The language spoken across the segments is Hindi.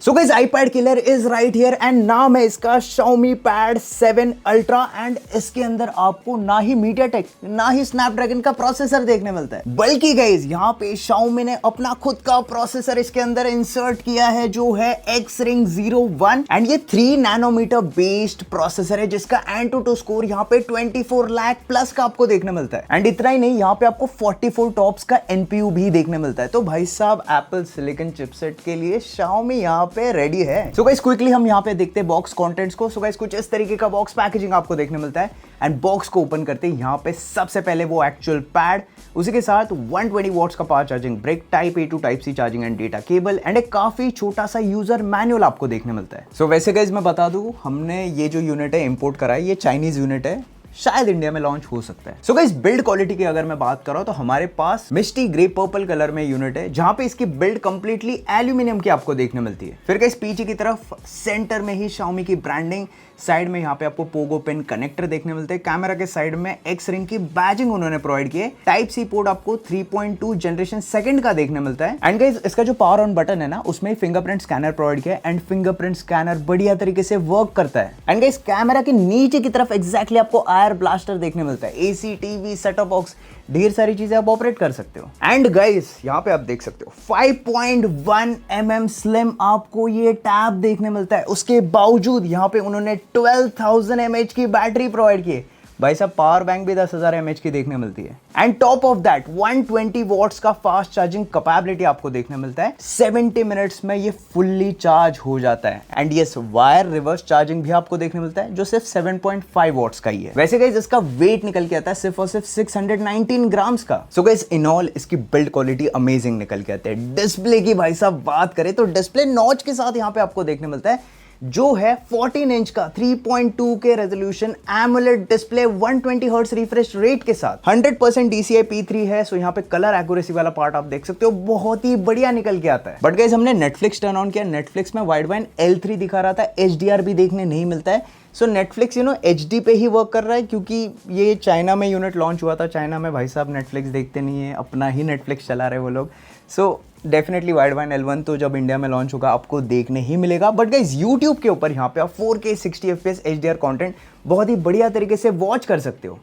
So guys iPad killer is right here and नाम है इसका Xiaomi Pad 7 Ultra एंड इसके अंदर आपको ना ही MediaTek ना ही स्नैपड्रैगन का प्रोसेसर देखने मिलता है, बल्कि गाइस यहाँ पे Xiaomi ने अपना खुद का प्रोसेसर इसके अंदर इंसर्ट किया है जो है X-Ring 01 एंड ये 3 नैनोमीटर बेस्ड प्रोसेसर है जिसका Antutu स्कोर यहाँ पे 24 लाख प्लस का आपको देखने मिलता है। एंड इतना ही नहीं, यहाँ पे आपको 44 टॉप्स का NPU भी देखने मिलता है। तो भाई साहब एप्पल सिलिकॉन चिपसेट के लिए Xiaomi यहाँ पे रेडी है। सो गाइस क्विकली हम यहाँ पे देखते हैं बॉक्स कंटेंट्स को। सो गाइस कुछ इस तरीके का बॉक्स पैकेजिंग आपको देखने मिलता है एंड बॉक्स को ओपन करते हैं यहाँ पे सबसे पहले वो एक्चुअल पैड, उसी के साथ 120 वॉट्स का power charging brick, type A to type C charging and data cable and एक काफी छोटा सा यूजर मैनुअल आपको देखने मिलता है। सो वैसे गाइस मैं बता दूं, हमने ये जो यूनिट है इंपोर्ट करा है, ये चाइनीज यूनिट है, शायद इंडिया में लॉन्च हो सकता है। सो गाइस बिल्ड क्वालिटी की अगर मैं बात कर रहा हूं तो हमारे पास मिस्टी ग्रे पर्पल कलर में यूनिट है जहां पे इसकी बिल्ड कंप्लीटली एल्यूमिनियम की आपको देखने मिलती है। फिर गाइस पीछे की तरफ सेंटर में ही Xiaomi की ब्रांडिंग, साइड में यहाँ पे आपको पोगो पेन कनेक्टर देखने मिलते हैं, कैमरा के साइड में X-Ring की बैजिंग उन्होंने प्रोवाइड की है, टाइप C पोर्ट आपको 3.2 जनरेशन सेकंड का देखने मिलता है एंड गाइस इसका जो पावर ऑन बटन है ना उसमें फिंगरप्रिंट स्कैनर प्रोवाइड किया है एंड फिंगरप्रिंट स्कैनर बढ़िया तरीके से वर्क करता है। एंड गाइस कैमरा के नीचे की तरफ एग्जैक्टली आपको आयर ब्लास्टर देखने मिलता है, AC TV set top box, ढेर सारी चीजें आप ऑपरेट कर सकते हो। एंड गाइस यहाँ पे आप देख सकते हो 5.1 mm स्लिम आपको ये टैब देखने मिलता है। उसके बावजूद यहाँ पे उन्होंने 12,000 mAh की बैटरी प्रोवाइड की है। भाई साहब पावर बैंक भी 10,000 mAh की देखने मिलती है and top of that 120 watts का फास्ट चार्जिंग कैपेबिलिटी आपको देखने मिलता है। 70 मिनट्स में ये फुल्ली चार्ज हो जाता है and yes wire reverse charging भी आपको देखने मिलता है जो सिर्फ 7.5 वॉट्स का ही है। वैसे गाइस इसका वेट निकल के आता है सिर्फ और सिर्फ 619 ग्राम्स का। सो गाइस इन ऑल इसकी बिल्ड क्वालिटी अमेजिंग निकल के आती है। डिस्प्ले की भाई साहब बात करें तो डिस्प्ले नॉच के साथ यहाँ पे आपको देखने मिलता है जो है 14 इंच का 3.2 के resolution AMOLED display 120 hertz refresh rate के साथ 100% DCI P3 है। सो यहाँ पे कलर एक्यूरेसी वाला पार्ट आप देख सकते हो, बहुत ही बढ़िया निकल के आता है। बट गाइस हमने नेटफ्लिक्स टर्न ऑन किया, नेटफ्लिक्स में वाइडबैंड L3 दिखा रहा था, HDR भी देखने नहीं मिलता है। सो नेटफ्लिक्स HD पे ही वर्क कर रहा है क्योंकि ये चाइना में यूनिट लॉन्च हुआ था। चाइना में भाई साहब नेटफ्लिक्स देखते नहीं है, अपना ही नेटफ्लिक्स चला रहे वो लोग। सो डेफिनेटली वाइडबैंड L1 तो जब इंडिया में लॉन्च होगा आपको देखने ही मिलेगा। बट गाइस यूट्यूब के ऊपर यहाँ पे आप 4K 60 FPS HDR कंटेंट बहुत ही बढ़िया तरीके से वॉच कर सकते हो।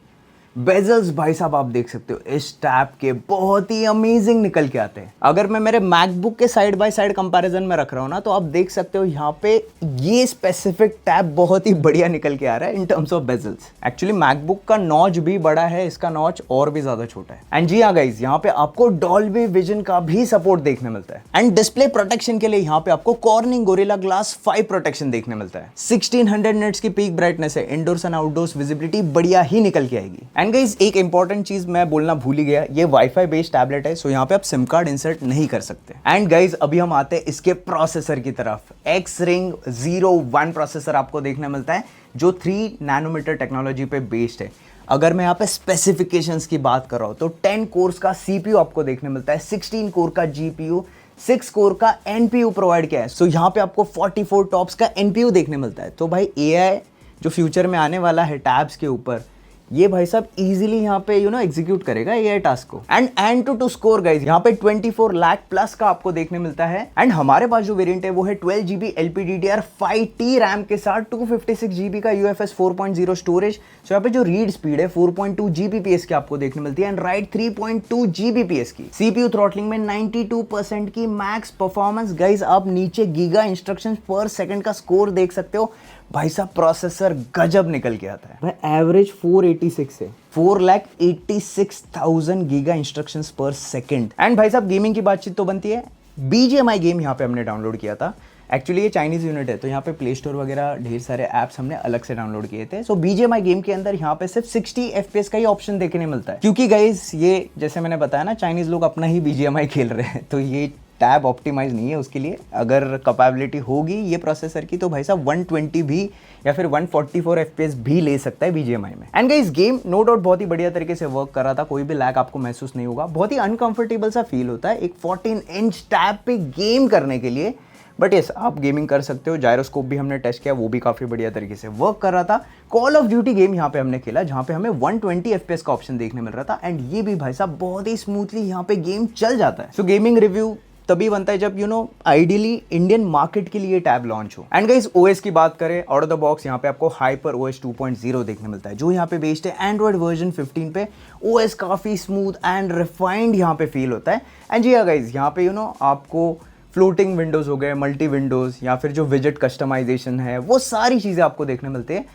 बेजल्स भाई साहब आप देख सकते हो इस टैब के बहुत ही अमेजिंग निकल के आते हैं। अगर मैं मेरे मैकबुक के साइड बाय साइड कंपैरिजन में रख रहा हूँ ना तो आप देख सकते हो यहाँ पे ये स्पेसिफिक टैब बहुत ही बढ़िया निकल के आ रहा है in terms of bezels. Actually MacBook का नॉच भी बड़ा है, इसका नॉच और भी ज्यादा छोटा है। एंड जी हाँ गाइस यहाँ पे आपको डॉल्बी विजन का भी सपोर्ट देखने मिलता है एंड डिस्प्ले प्रोटेक्शन के लिए यहाँ पे आपको कॉर्निंग गोरिल्ला ग्लास 5 प्रोटेक्शन देखने मिलता है। 1600 निट्स की पीक ब्राइटनेस है, इंडोर्स एंड आउटडोर्स विजिबिलिटी बढ़िया ही निकल के आएगी। एंड गाइस एक इंपॉर्टेंट चीज मैं बोलना भूल ही गया, ये वाईफाई बेस्ड टैबलेट है, सो यहाँ पे आप सिम कार्ड इंसर्ट नहीं कर सकते। एंड गाइस अभी हम आते हैं इसके प्रोसेसर की तरफ। X-Ring 01 प्रोसेसर आपको देखने मिलता है जो 3 नैनोमीटर टेक्नोलॉजी पे बेस्ड है। अगर मैं यहाँ पे स्पेसिफिकेशंस की बात कर रहा हूँ तो 10 कोर्स का CPU आपको देखने मिलता है, 16 कोर का GPU, 6 कोर का NPU प्रोवाइड किया है। सो यहाँ पे आपको 44 टॉप्स का NPU देखने मिलता है। तो भाई AI जो फ्यूचर में आने वाला है टैब्स के ऊपर, ये भाई साहब इजीली यहाँ पे एग्जीक्यूट करेगा AI टास्क को। एंड Antutu स्कोर गाइस यहाँ पे 24 लाख प्लस का आपको देखने मिलता है। एंड हमारे पास जो वेरिएंट है वो है 12GB LPDDR5T रैम के साथ 256GB का UFS 4.0 स्टोरेज। सो यहाँ पे जो रीड स्पीड है 4.2 Gbps की आपको देखने मिलती है एंड राइट 3.2 Gbps की। CPU थ्रॉटलिंग में 92% की मैक्स परफॉर्मेंस। गाइस आप नीचे गीगा इंस्ट्रक्शंस पर सेकंड का स्कोर देख सकते हो। भाई साहब प्रोसेसर गजब निकल के आता है भाई, एवरेज 486 है, 4,86,000 गीगा इंस्ट्रक्शंस पर सेकंड। एंड भाई साहब गेमिंग की बातचीत तो बनती है, BGMI गेम यहाँ पे हमने डाउनलोड किया था। एक्चुअली ये चाइनीज यूनिट है तो यहाँ पे प्ले स्टोर वगैरह ढेर सारे ऐप्स हमने अलग से डाउनलोड किए थे। सो BGMI गेम के अंदर यहाँ पे सिर्फ 60 FPS का ही ऑप्शन देखने मिलता है क्योंकि गाइस ये जैसे मैंने बताया ना चाइनीज लोग अपना ही BGMI खेल रहे हैं, तो ये टैब ऑप्टिमाइज नहीं है उसके लिए। अगर कैपेबिलिटी होगी ये प्रोसेसर की तो भाई साहब 120 भी या फिर 144 FPS भी ले सकता है BGMI में। And guys game no doubt बहुत ही बढ़िया तरीके से वर्क कर रहा था, कोई भी लैग आपको महसूस नहीं होगा। बहुत ही अनकंफर्टेबल सा फील होता है एक 14 इंच टैब पे गेम करने के लिए, बट यस आप गेमिंग कर सकते हो। जायरोस्कोप भी हमने टेस्ट किया, वो भी काफी बढ़िया तरीके से वर्क कर रहा था। कॉल ऑफ ड्यूटी गेम यहाँ पे हमने खेला जहाँ पे हमें 120 FPS का ऑप्शन देखने मिल रहा था एंड ये भी भाई साहब बहुत ही स्मूथली यहाँ पे गेम चल जाता है। सो गेमिंग रिव्यू तभी बनता है जब आइडियली इंडियन मार्केट के लिए टैब लॉन्च हो। एंड गाइस ओएस की बात करें, आउट ऑफ द बॉक्स यहाँ पे आपको हाइपर ओएस 2.0 देखने मिलता है, जो यहाँ पे बेस्ड है एंड्रॉइड वर्जन 15 पे। ओएस काफ़ी स्मूथ एंड रिफाइंड यहाँ पे फील होता है। एंड जी हाँ गाइस, यहाँ पे आपको फ्लोटिंग विंडोज़ हो गए, मल्टी विंडोज़, या फिर जो विजेट कस्टमाइजेशन है, वो सारी चीज़ें आपको देखने मिलती है।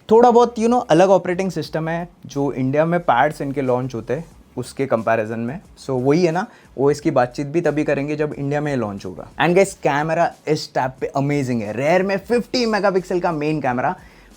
थोड़ा बहुत अलग ऑपरेटिंग सिस्टम है जो इंडिया में पैड्स इनके लॉन्च होते हैं उसके कंपैरिजन में। सो वही है ना, ओएस की बातचीत भी तभी करेंगे जब इंडिया में लॉन्च होगा। एंड गाइस कैमरा इस टैब पे अमेजिंग है। रेयर में 50 मेगापिक्सल का मेन कैमरा,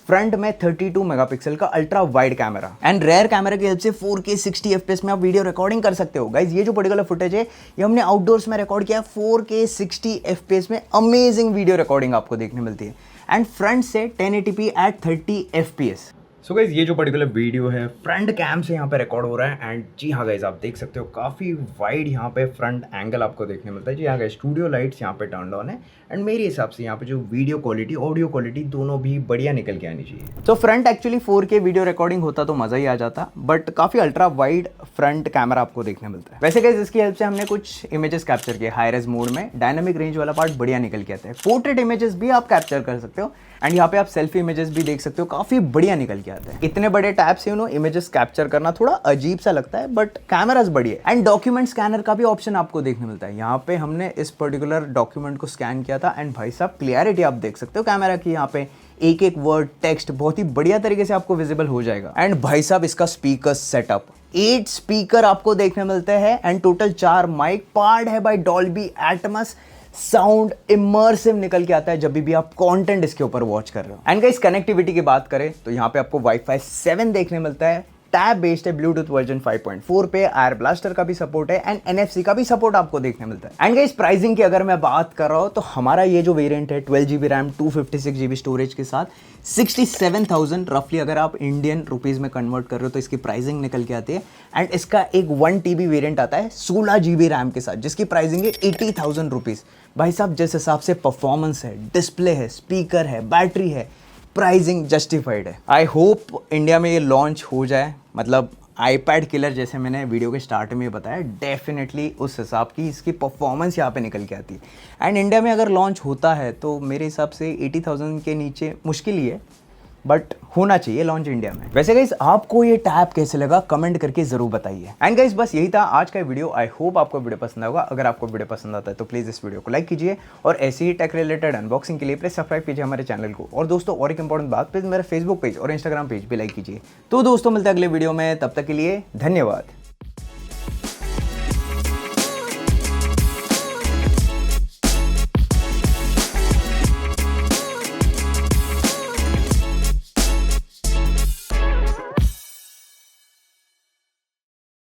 फ्रंट में 32 मेगापिक्सल का ultra wide camera, and rare camera की हेल्प से 4K 60 FPS में आप वीडियो रिकॉर्डिंग कर सकते हो। गाइज ये जो पर्टिकुलर फुटेज है ये हमने आउटडोर्स में रिकॉर्ड किया, 4K 60 FPS में अमेजिंग वीडियो रिकॉर्डिंग आपको देखने मिलती है। एंड फ्रंट से 1080p eight 30 FPS। So guys ये जो पर्टिकुलर वीडियो है फ्रंट कैम से यहाँ पे रिकॉर्ड हो रहा है। एंड जी हाँ गाइज, आप देख सकते हो काफ़ी वाइड यहाँ पे फ्रंट एंगल आपको देखने मिलता है। जी हाँ गाइज, स्टूडियो लाइट्स यहाँ पे टर्न ऑन है। एंड मेरे हिसाब से यहाँ पे जो वीडियो क्वालिटी, ऑडियो क्वालिटी दोनों भी बढ़िया निकल के आनी चाहिए। तो front actually 4K video recording होता तो मज़ा ही आ जाता, बट काफ़ी अल्ट्रा वाइड फ्रंट कैमरा आपको देखने मिलता है। वैसे गाइज इसकी हेल्प से हमने कुछ इमेजेस कैप्चर किए हाई रेज मोड में। डायनामिक रेंज वाला पार्ट बढ़िया निकल के आता है। पोर्ट्रेट इमेजेस भी आप कैप्चर कर सकते हो। एंड यहाँ पे आप सेल्फी इमेजेस भी देख सकते हो, काफ़ी बढ़िया निकल के आता है। इतने बड़े टैब से इमेजेस कैप्चर करना थोड़ा अजीब सा लगता है, बट कैमरास बढ़िया। एंड डॉक्यूमेंट स्कैनर का भी ऑप्शन आपको देखने मिलता है। यहाँ पे हमने इस पर्टिकुलर डॉक्यूमेंट को स्कैन किया था एंड भाई साहब क्लियरिटी आप देख सकते हो कैमरा की। यहाँ पे एक एक वर्ड, टेक्स्ट बहुत ही बढ़िया तरीके से आपको विजिबल हो जाएगा। एंड भाई साहब इसका स्पीकर सेटअप, 8 स्पीकर आपको देखने मिलते हैं एंड टोटल 4 माइक, पार्ड है by Dolby Atmos. Sound immersive निकल के आता है जब भी आप कंटेंट इसके ऊपर वॉच कर रहे हो। एंड गाइस कनेक्टिविटी की बात करें तो यहाँ पे आपको वाईफाई 7 देखने मिलता है। टैब बेस्ड है ब्लूटूथ वर्जन 5.4 पे, एयर ब्लास्टर का भी सपोर्ट है एंड NFC का भी सपोर्ट आपको देखने मिलता है। एंड गाइस प्राइसिंग की अगर मैं बात कर रहा हूँ तो हमारा ये जो वेरिएंट है 12GB रैम 256GB स्टोरेज के साथ 67,000 रफली अगर आप इंडियन रुपीज़ में कन्वर्ट कर रहे हो तो इसकी प्राइसिंग निकल के आती है। एंड इसका एक 1TB वेरिएंट आता है 16GB रैम के साथ, जिसकी प्राइसिंग है 80,000 रुपीज़। भाई साहब जिस हिसाब से परफॉर्मेंस है, डिस्प्ले है, स्पीकर है, बैटरी है, प्राइसिंग जस्टिफाइड है। आई होप इंडिया में ये लॉन्च हो जाए, मतलब आईपैड किलर जैसे मैंने वीडियो के स्टार्ट में बताया, डेफिनेटली उस हिसाब की इसकी परफॉर्मेंस यहाँ पे निकल के आती है। एंड इंडिया में अगर लॉन्च होता है तो मेरे हिसाब से 80,000 के नीचे मुश्किल ही है, बट होना चाहिए लॉन्च इंडिया में। वैसे गाइस आपको ये टैब कैसे लगा कमेंट करके जरूर बताइए। एंड गाइस बस यही था आज का वीडियो। आई होप आपको वीडियो पसंद होगा। अगर आपको वीडियो पसंद आता है तो प्लीज़ इस वीडियो को लाइक कीजिए और ऐसी ही टेक रिलेटेड अनबॉक्सिंग के लिए प्लीज सब्सक्राइब कीजिए हमारे चैनल को। और दोस्तों और एक इंपॉर्टेंट बात, प्लीज मेरा फेसबुक पेज और इंस्टाग्राम पेज भी लाइक कीजिए। तो दोस्तों मिलते हैं अगले वीडियो में, तब तक के लिए धन्यवाद।